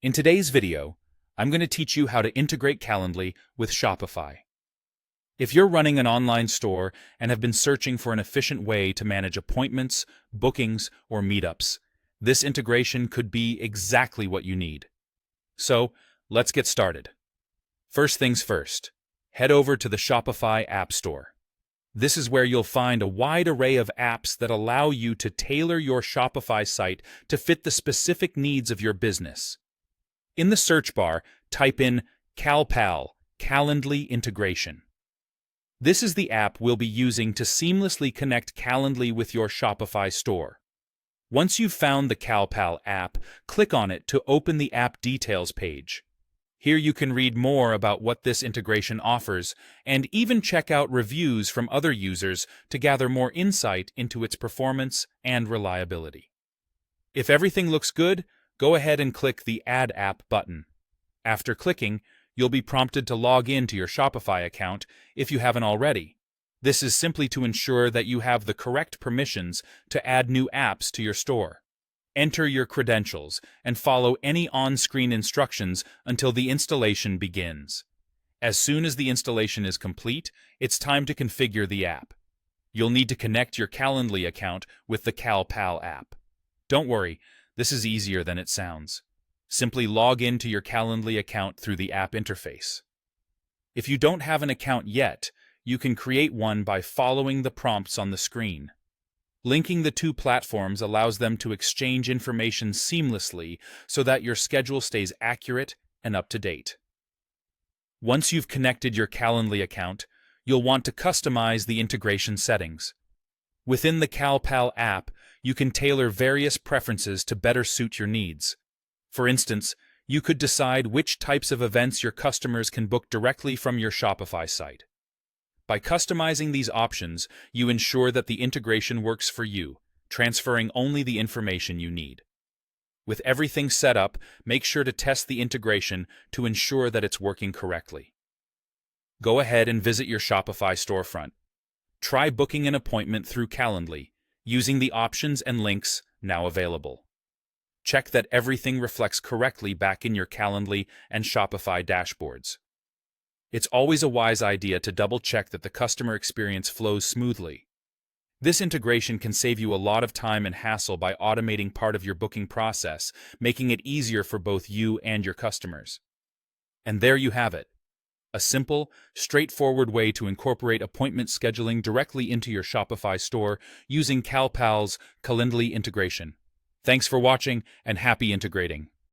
In today's video, I'm going to teach you how to integrate Calendly with Shopify. If you're running an online store and have been searching for an efficient way to manage appointments, bookings, or meetups, this integration could be exactly what you need. So, let's get started. First things first, head over to the Shopify App Store. This is where you'll find a wide array of apps that allow you to tailor your Shopify site to fit the specific needs of your business. In the search bar, type in CalPal, Calendly Integration. This is the app we'll be using to seamlessly connect Calendly with your Shopify store. Once you've found the CalPal app, click on it to open the app details page. Here you can read more about what this integration offers and even check out reviews from other users to gather more insight into its performance and reliability. If everything looks good, go ahead and click the Add App button. After clicking, you'll be prompted to log in to your Shopify account if you haven't already. This is simply to ensure that you have the correct permissions to add new apps to your store. Enter your credentials and follow any on-screen instructions until the installation begins. As soon as the installation is complete, it's time to configure the app. You'll need to connect your Calendly account with the CalPal app. Don't worry, this is easier than it sounds. Simply log into your Calendly account through the app interface. If you don't have an account yet, you can create one by following the prompts on the screen. Linking the two platforms allows them to exchange information seamlessly so that your schedule stays accurate and up to date. Once you've connected your Calendly account, you'll want to customize the integration settings. Within the CalPal app, you can tailor various preferences to better suit your needs. For instance, you could decide which types of events your customers can book directly from your Shopify site. By customizing these options, you ensure that the integration works for you, transferring only the information you need. With everything set up, make sure to test the integration to ensure that it's working correctly. Go ahead and visit your Shopify storefront. Try booking an appointment through Calendly, using the options and links now available. Check that everything reflects correctly back in your Calendly and Shopify dashboards. It's always a wise idea to double-check that the customer experience flows smoothly. This integration can save you a lot of time and hassle by automating part of your booking process, making it easier for both you and your customers. And there you have it. A simple, straightforward way to incorporate appointment scheduling directly into your Shopify store using CalPal's Calendly integration. Thanks for watching and happy integrating.